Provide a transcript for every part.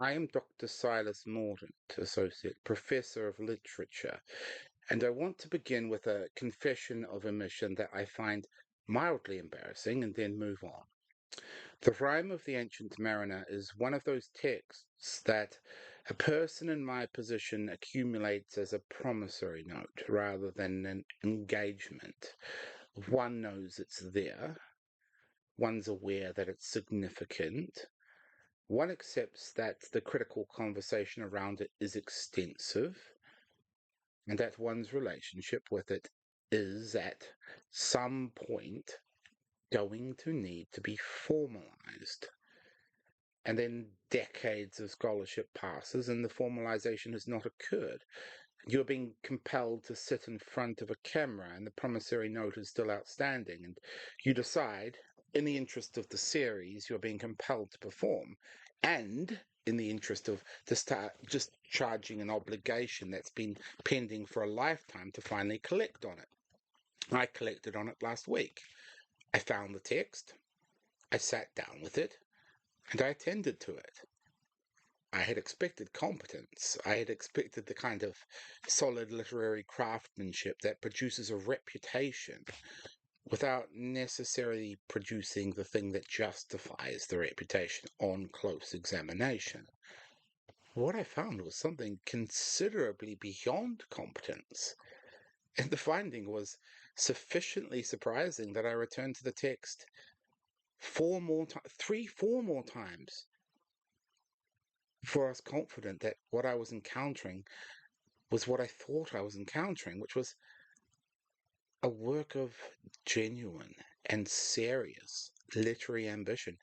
I am Dr. Silas Mordaunt, Associate Professor of Literature, and I want to begin with a confession of omission that I find mildly embarrassing and then move on. The Rime of the Ancient Mariner is one of those texts that a person in my position accumulates as a promissory note rather than an engagement. One knows it's there, one's aware that it's significant, one accepts that the critical conversation around it is extensive and that one's relationship with it is at some point going to need to be formalized. And then decades of scholarship passes and the formalization has not occurred. You're being compelled to sit in front of a camera and the promissory note is still outstanding, and you decide, in the interest of the series, you're being compelled to perform, and in the interest of discharging an obligation that's been pending for a lifetime, to finally collect on it. I collected on it last week. I found the text, I sat down with it, and I attended to it. I had expected competence. I had expected the kind of solid literary craftsmanship that produces a reputation without necessarily producing the thing that justifies the reputation on close examination. What I found was something considerably beyond competence, and the finding was sufficiently surprising that I returned to the text four more times before I was confident that what I was encountering was what I thought I was encountering, which was a work of genuine and serious literary ambition,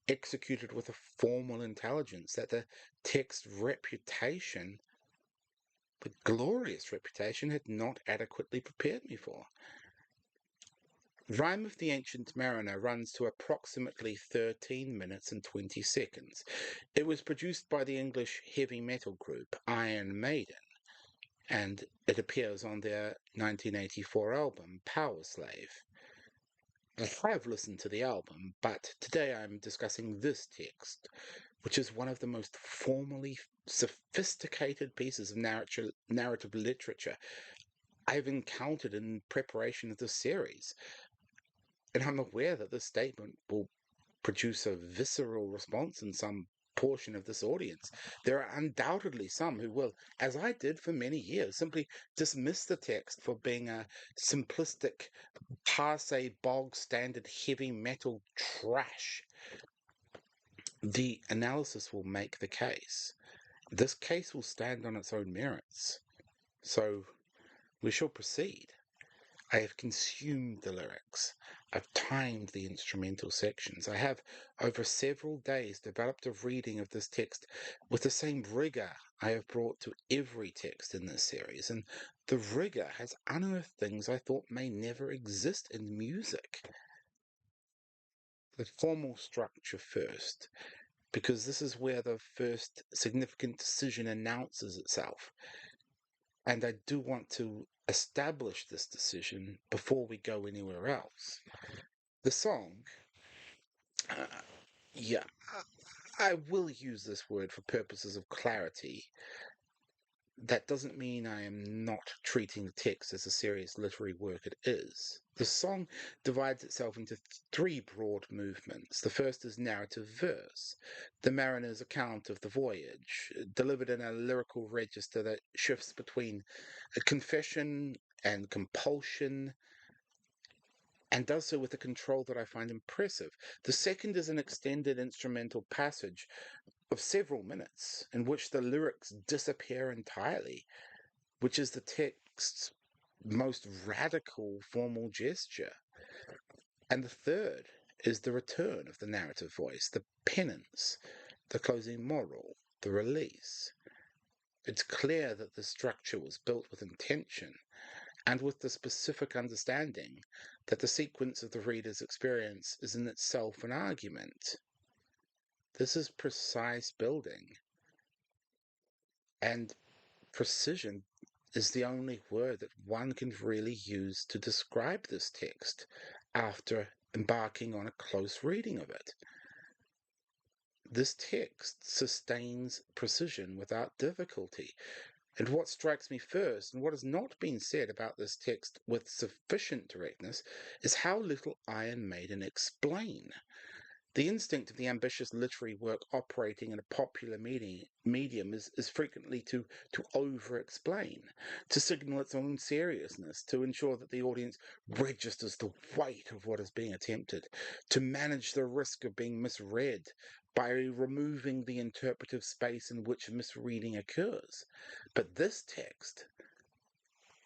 executed with a formal intelligence that the text's reputation, the glorious reputation, had not adequately prepared me for. Rime of the Ancient Mariner runs to approximately 13 minutes and 20 seconds. It was produced by the English heavy metal group Iron Maiden, and it appears on their 1984 album, Power Slave. I have listened to the album, but today I'm discussing this text, which is one of the most formally sophisticated pieces of narrative literature I've encountered in preparation of this series. And I'm aware that this statement will produce a visceral response in some portion of this audience. There are undoubtedly some who will, as I did for many years, simply dismiss the text for being a simplistic, passe, bog standard heavy metal trash. The analysis will make the case. This case will stand on its own merits. So we shall proceed. I have consumed the lyrics. I've timed the instrumental sections. I have, over several days, developed a reading of this text with the same rigor I have brought to every text in this series, and the rigor has unearthed things I thought may never exist in music. The formal structure first, because this is where the first significant decision announces itself. And I do want to establish this decision before we go anywhere else. The song, uh, yeah, I will use this word for purposes of clarity. That doesn't mean I am not treating the text as a serious literary work. It is. The song divides itself into three broad movements. The first is narrative verse, the mariner's account of the voyage, delivered in a lyrical register that shifts between a confession and compulsion, and does so with a control that I find impressive. The second is an extended instrumental passage of several minutes in which the lyrics disappear entirely, which is the text's most radical formal gesture. And the third is the return of the narrative voice, the penance, the closing moral, the release. It's clear that the structure was built with intention and with the specific understanding that the sequence of the reader's experience is in itself an argument. This is precise building, and precision is the only word that one can really use to describe this text after embarking on a close reading of it. This text sustains precision without difficulty. And what strikes me first, and what has not been said about this text with sufficient directness, is how little Iron Maiden explain. The instinct of the ambitious literary work operating in a popular medium is frequently to over-explain, to signal its own seriousness, to ensure that the audience registers the weight of what is being attempted, to manage the risk of being misread by removing the interpretive space in which misreading occurs. But this text,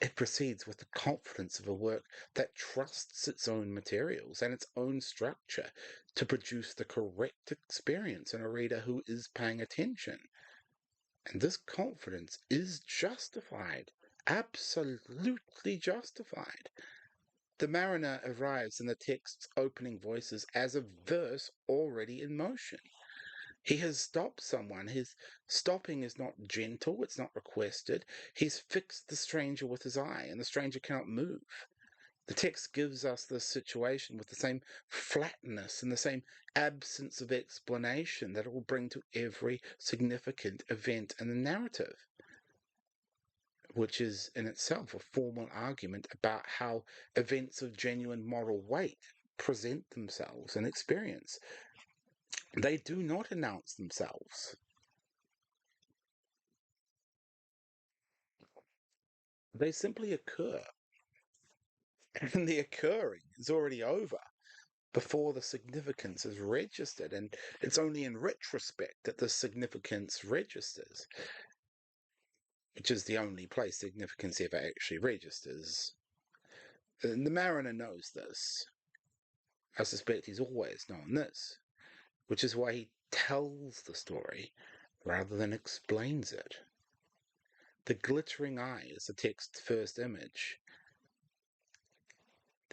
it proceeds with the confidence of a work that trusts its own materials and its own structure to produce the correct experience in a reader who is paying attention. And this confidence is justified, absolutely justified. The mariner arrives in the text's opening voices as a verse already in motion. He has stopped someone. His stopping is not gentle, it's not requested. He's fixed the stranger with his eye, and the stranger cannot move. The text gives us this situation with the same flatness and the same absence of explanation that it will bring to every significant event in the narrative, which is in itself a formal argument about how events of genuine moral weight present themselves in experience. They do not announce themselves. They simply occur. And the occurring is already over before the significance is registered. And it's only in retrospect that the significance registers, which is the only place significance ever actually registers. And the mariner knows this. I suspect he's always known this, which is why he tells the story rather than explains it. The glittering eye is the text's first image.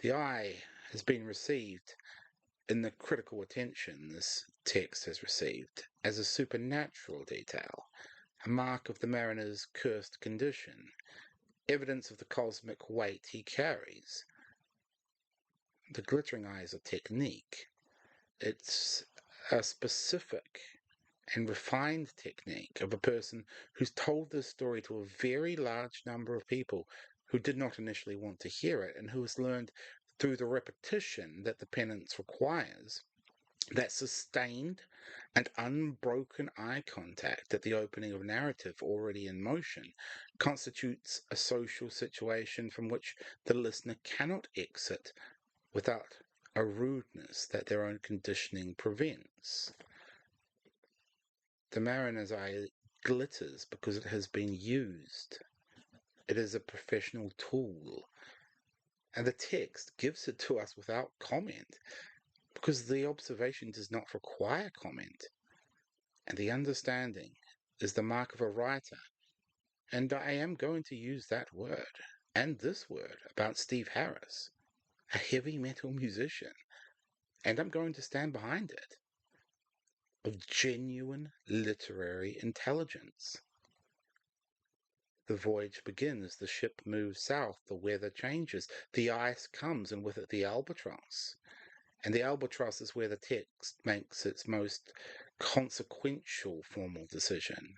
The eye has been received in the critical attention this text has received as a supernatural detail, a mark of the mariner's cursed condition, evidence of the cosmic weight he carries. The glittering eye is a technique. It's a specific and refined technique of a person who's told this story to a very large number of people who did not initially want to hear it and who has learned through the repetition that the penance requires that sustained and unbroken eye contact at the opening of narrative already in motion constitutes a social situation from which the listener cannot exit without a rudeness that their own conditioning prevents. The mariner's eye glitters because it has been used. It is a professional tool. And the text gives it to us without comment because the observation does not require comment. And the understanding is the mark of a writer. And I am going to use that word and this word about Steve Harris, a heavy metal musician. And I'm going to stand behind it, of genuine literary intelligence. The voyage begins, the ship moves south, the weather changes, the ice comes, and with it the albatross. And the albatross is where the text makes its most consequential formal decision.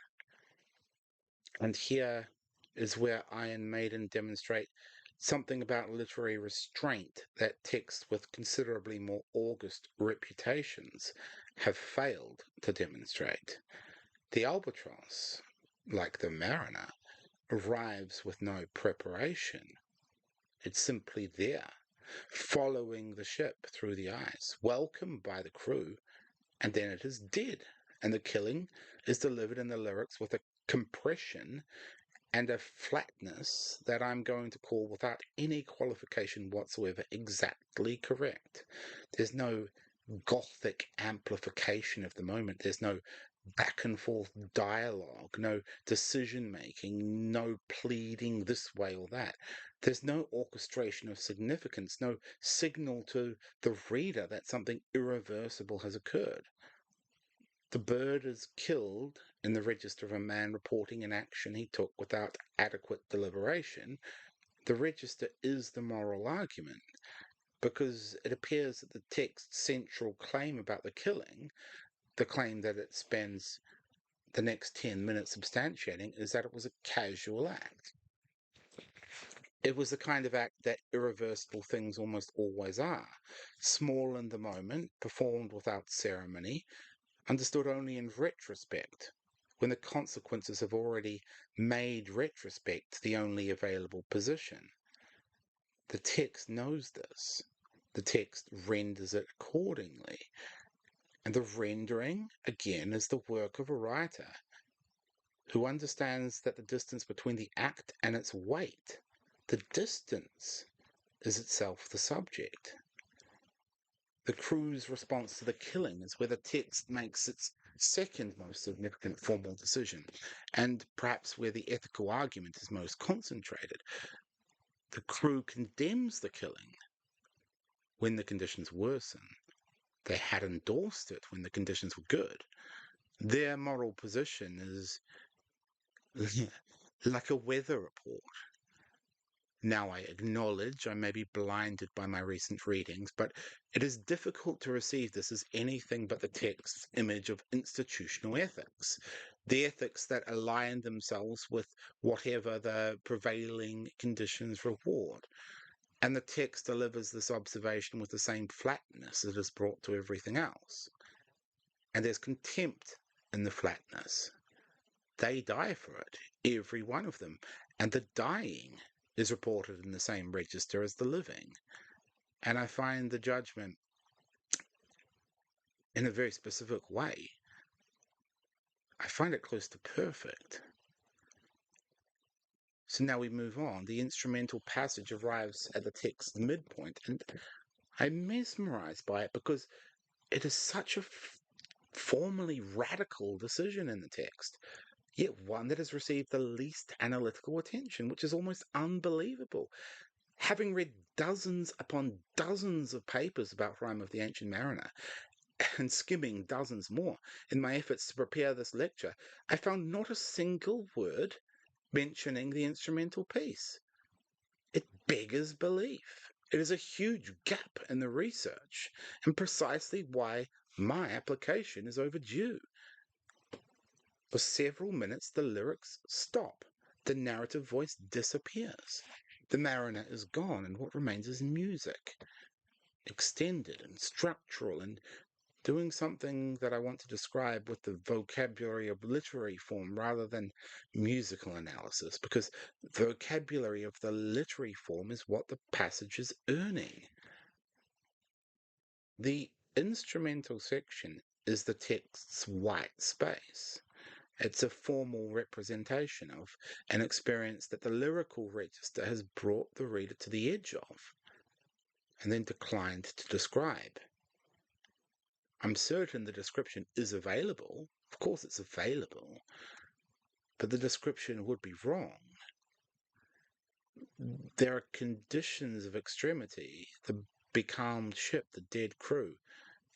And here is where Iron Maiden demonstrate something about literary restraint that texts with considerably more august reputations have failed to demonstrate. The albatross, like the mariner, arrives with no preparation. It's simply there, following the ship through the ice, welcomed by the crew, and then it is dead. And the killing is delivered in the lyrics with a compression and a flatness that I'm going to call, without any qualification whatsoever, exactly correct. There's no gothic amplification of the moment. There's no back and forth dialogue, no decision making, no pleading this way or that. There's no orchestration of significance, no signal to the reader that something irreversible has occurred. The bird is killed in the register of a man reporting an action he took without adequate deliberation. The register is the moral argument, because it appears that the text's central claim about the killing the claim that it spends the next 10 minutes substantiating is that it was a casual act. It was the kind of act that irreversible things almost always are. Small in the moment, performed without ceremony, understood only in retrospect, when the consequences have already made retrospect the only available position. The text knows this. The text renders it accordingly. And the rendering, again, is the work of a writer who understands that the distance between the act and its weight, the distance, is itself the subject. The crew's response to the killing is where the text makes its second most significant formal decision, and perhaps where the ethical argument is most concentrated. The crew condemns the killing when the conditions worsen. They had endorsed it when the conditions were good. Their moral position is like a weather report. Now, I acknowledge I may be blinded by my recent readings, but it is difficult to receive this as anything but the text's image of institutional ethics, the ethics that align themselves with whatever the prevailing conditions reward. And the text delivers this observation with the same flatness it has brought to everything else. And there's contempt in the flatness. They die for it, every one of them, and the dying is reported in the same register as the living. And I find the judgment in a very specific way. I find it close to perfect. So now we move on. The instrumental passage arrives at the text's midpoint, and I'm mesmerized by it because it is such a formally radical decision in the text, yet one that has received the least analytical attention, which is almost unbelievable. Having read dozens upon dozens of papers about Rime of the Ancient Mariner, and skimming dozens more in my efforts to prepare this lecture, I found not a single word mentioning the instrumental piece. It beggars belief. It is a huge gap in the research, and precisely why my application is overdue. For several minutes, the lyrics stop. The narrative voice disappears. The mariner is gone, and what remains is music, extended and structural, and doing something that I want to describe with the vocabulary of literary form rather than musical analysis, because the vocabulary of the literary form is what the passage is earning. The instrumental section is the text's white space. It's a formal representation of an experience that the lyrical register has brought the reader to the edge of, and then declined to describe. I'm certain the description is available. Of course it's available. But the description would be wrong. There are conditions of extremity: the becalmed ship, the dead crew,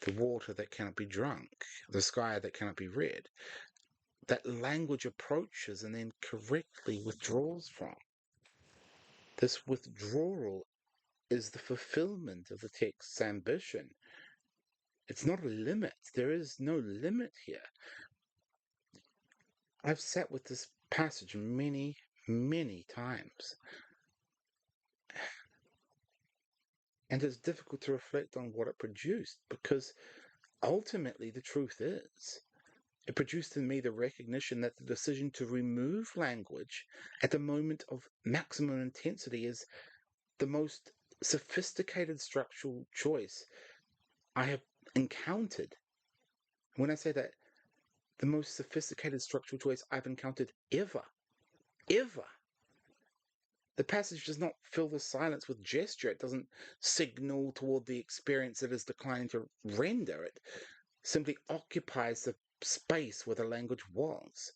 the water that cannot be drunk, the sky that cannot be read, that language approaches and then correctly withdraws from. This withdrawal is the fulfillment of the text's ambition. It's not a limit. There is no limit here. I've sat with this passage many, many times, and it's difficult to reflect on what it produced, because ultimately the truth is, it produced in me the recognition that the decision to remove language at the moment of maximum intensity is the most sophisticated structural choice I have encountered. When I say that, the most sophisticated structural choice I've encountered ever. Ever. The passage does not fill the silence with gesture. It doesn't signal toward the experience it is declining to render. It simply occupies the space where the language was.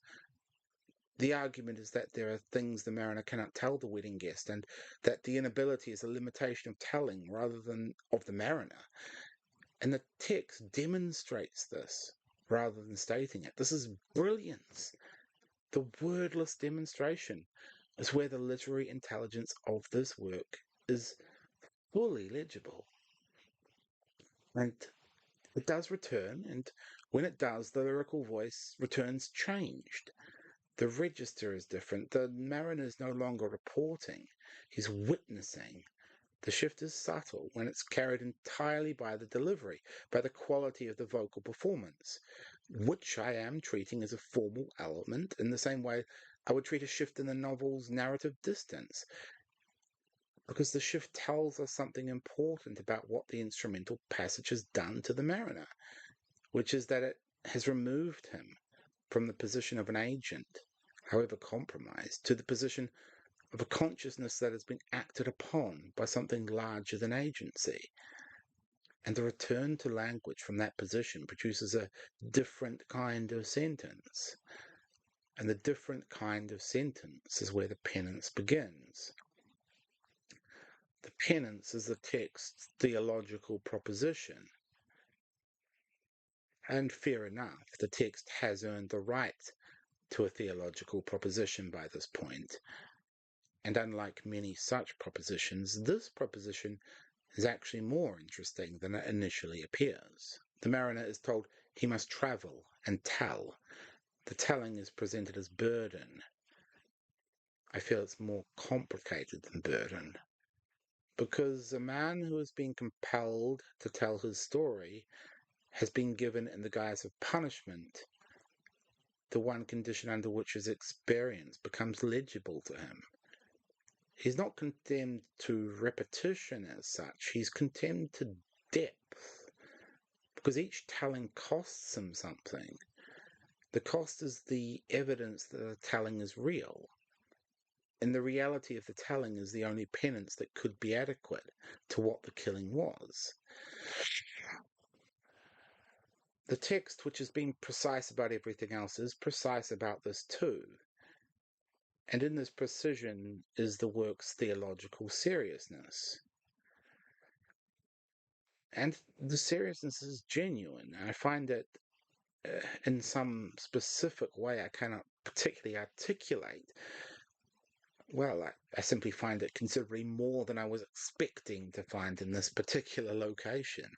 The argument is that there are things the mariner cannot tell the wedding guest, and that the inability is a limitation of telling rather than of the mariner. And the text demonstrates this rather than stating it. This is brilliance. The wordless demonstration is where the literary intelligence of this work is fully legible. And it does return, and When it does, the lyrical voice returns changed. The register is different. The mariner is no longer reporting, he's witnessing. The shift is subtle when it's carried entirely by the delivery, by the quality of the vocal performance, which I am treating as a formal element in the same way I would treat a shift in the novel's narrative distance, because the shift tells us something important about what the instrumental passage has done to the mariner, which is that it has removed him from the position of an agent, however compromised, to the position of a consciousness that has been acted upon by something larger than agency. And the return to language from that position produces a different kind of sentence. And the different kind of sentence is where the penance begins. The penance is the text's theological proposition. And fair enough, the text has earned the right to a theological proposition by this point. And unlike many such propositions, this proposition is actually more interesting than it initially appears. The mariner is told he must travel and tell. The telling is presented as burden. I feel it's more complicated than burden, because a man who has been compelled to tell his story has been given, in the guise of punishment, the one condition under which his experience becomes legible to him. He's not condemned to repetition as such, he's condemned to depth, because each telling costs him something. The cost is the evidence that the telling is real, and the reality of the telling is the only penance that could be adequate to what the killing was. The text, which has been precise about everything else, is precise about this too. And in this precision is the work's theological seriousness. And the seriousness is genuine. I find that in some specific way I cannot particularly articulate. Well, I simply find it considerably more than I was expecting to find in this particular location.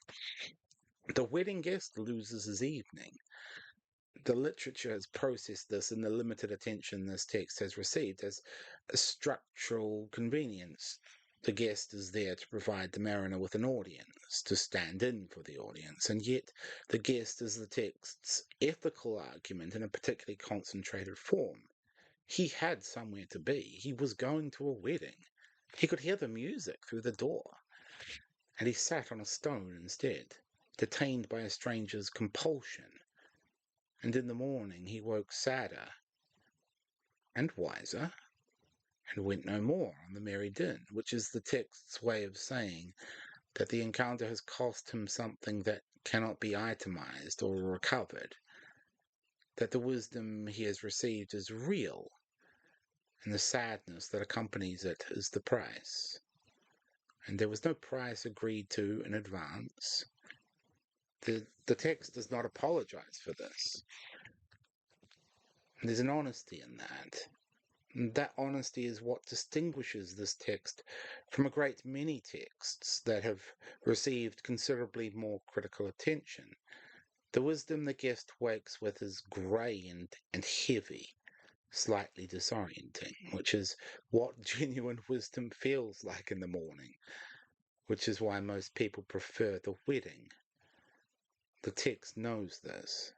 The wedding guest loses his evening. The literature has processed this in the limited attention this text has received as a structural convenience. The guest is there to provide the mariner with an audience, to stand in for the audience, and yet the guest is the text's ethical argument in a particularly concentrated form. He had somewhere to be. He was going to a wedding. He could hear the music through the door. And he sat on a stone instead, detained by a stranger's compulsion. And in the morning he woke sadder and wiser, and went no more on the merry din, which is the text's way of saying that the encounter has cost him something that cannot be itemized or recovered, that the wisdom he has received is real, and the sadness that accompanies it is the price. And there was no price agreed to in advance. The text does not apologize for this. And there's an honesty in that. And that honesty is what distinguishes this text from a great many texts that have received considerably more critical attention. The wisdom the guest wakes with is grey and heavy, slightly disorienting, which is what genuine wisdom feels like in the morning, which is why most people prefer the wedding. The text knows this.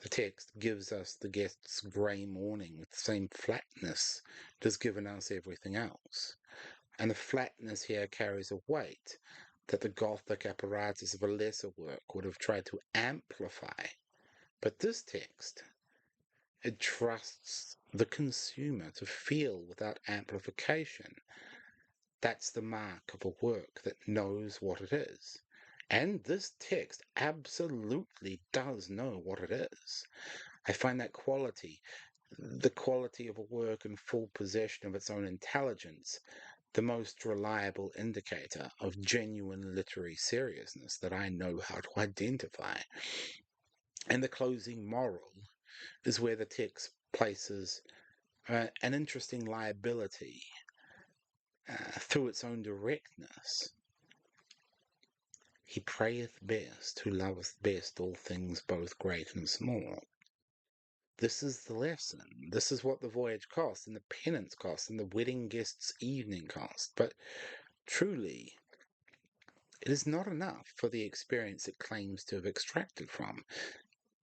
The text gives us the guest's grey morning with the same flatness it has given us everything else. And the flatness here carries a weight that the Gothic apparatus of a lesser work would have tried to amplify. But this text, it trusts the consumer to feel without amplification. That's the mark of a work that knows what it is. And this text absolutely does know what it is. I find that quality, the quality of a work in full possession of its own intelligence, the most reliable indicator of genuine literary seriousness that I know how to identify. And the closing moral is where the text places an interesting liability through its own directness. He prayeth best who loveth best all things both great and small. This is the lesson. This is what the voyage cost, and the penance cost, and the wedding guest's evening cost. But truly, it is not enough for the experience it claims to have extracted from.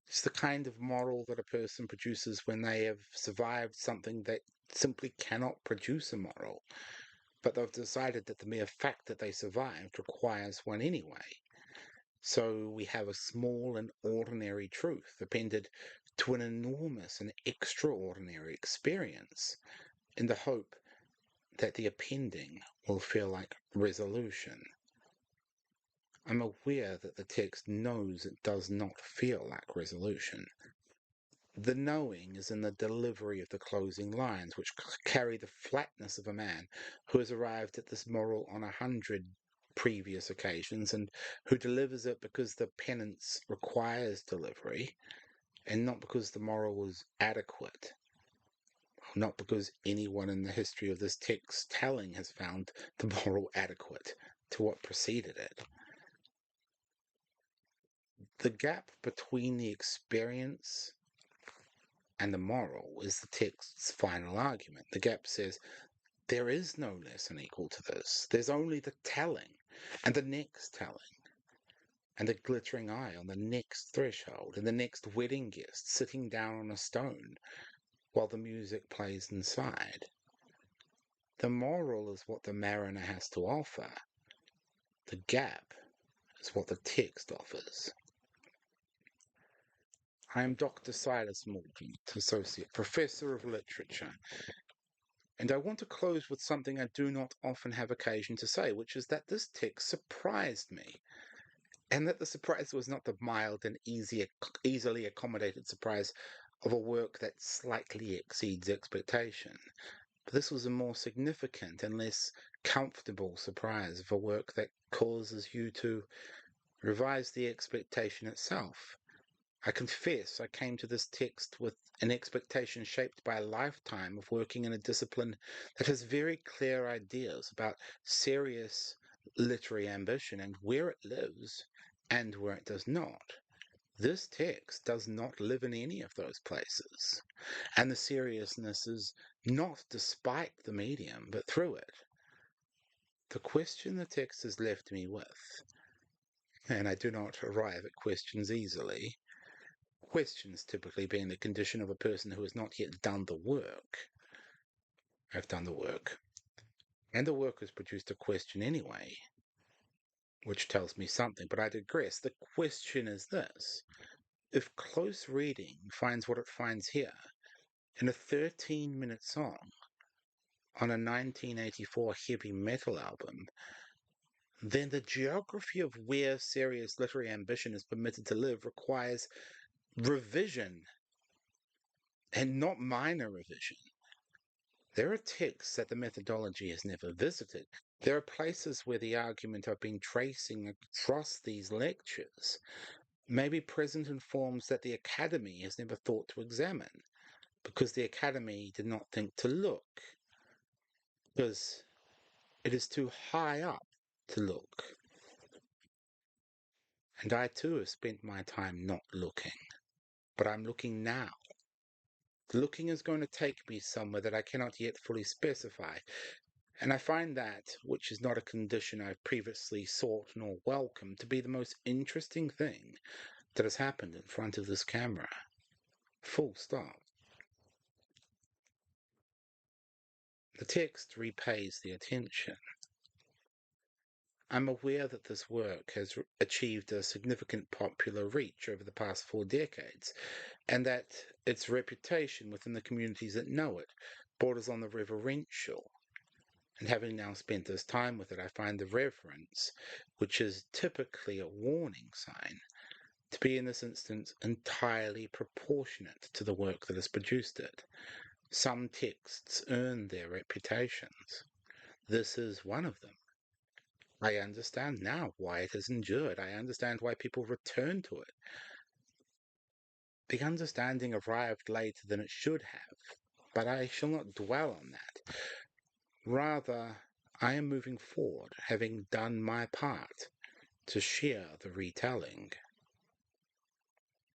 It's the kind of moral that a person produces when they have survived something that simply cannot produce a moral, but they've decided that the mere fact that they survived requires one anyway. So we have a small and ordinary truth appended to an enormous and extraordinary experience in the hope that the appending will feel like resolution. I'm aware that the text knows it does not feel like resolution. The knowing is in the delivery of the closing lines, which carry the flatness of a man who has arrived at this moral on 100 previous occasions and who delivers it because the penance requires delivery and not because the moral is adequate, not because anyone in the history of this text telling has found the moral adequate to what preceded it. The gap between the experience and the moral is the text's final argument. The gap says, there is no lesson equal to this. There's only the telling, and the next telling, and the glittering eye on the next threshold, and the next wedding guest sitting down on a stone while the music plays inside. The moral is what the mariner has to offer. The gap is what the text offers. I am Dr. Silas Mordaunt, Associate Professor of Literature, and I want to close with something I do not often have occasion to say, which is that this text surprised me, and that the surprise was not the mild and easily accommodated surprise of a work that slightly exceeds expectation. But this was a more significant and less comfortable surprise of a work that causes you to revise the expectation itself. I confess I came to this text with an expectation shaped by a lifetime of working in a discipline that has very clear ideas about serious literary ambition and where it lives and where it does not. This text does not live in any of those places, and the seriousness is not despite the medium, but through it. The question the text has left me with, and I do not arrive at questions easily, questions typically being the condition of a person who has not yet done the work. I've done the work. And the work has produced a question anyway, which tells me something, but I digress. The question is this. If close reading finds what it finds here, in a 13-minute song on a 1984 heavy metal album, then the geography of where serious literary ambition is permitted to live requires revision, and not minor revision. There are texts that the methodology has never visited. There are places where the argument I've been tracing across these lectures may be present in forms that the Academy has never thought to examine, because the Academy did not think to look, because it is too high up to look. And I too have spent my time not looking, but I'm looking now. Looking is going to take me somewhere that I cannot yet fully specify, and I find that, which is not a condition I've previously sought nor welcomed, to be the most interesting thing that has happened in front of this camera. Full stop. The text repays the attention. I'm aware that this work has achieved a significant popular reach over the past 4 decades, and that its reputation within the communities that know it borders on the reverential. And having now spent this time with it, I find the reverence, which is typically a warning sign, to be in this instance entirely proportionate to the work that has produced it. Some texts earn their reputations. This is one of them. I understand now why it has endured. I understand why people return to it. The understanding arrived later than it should have, but I shall not dwell on that. Rather, I am moving forward, having done my part, to share the retelling.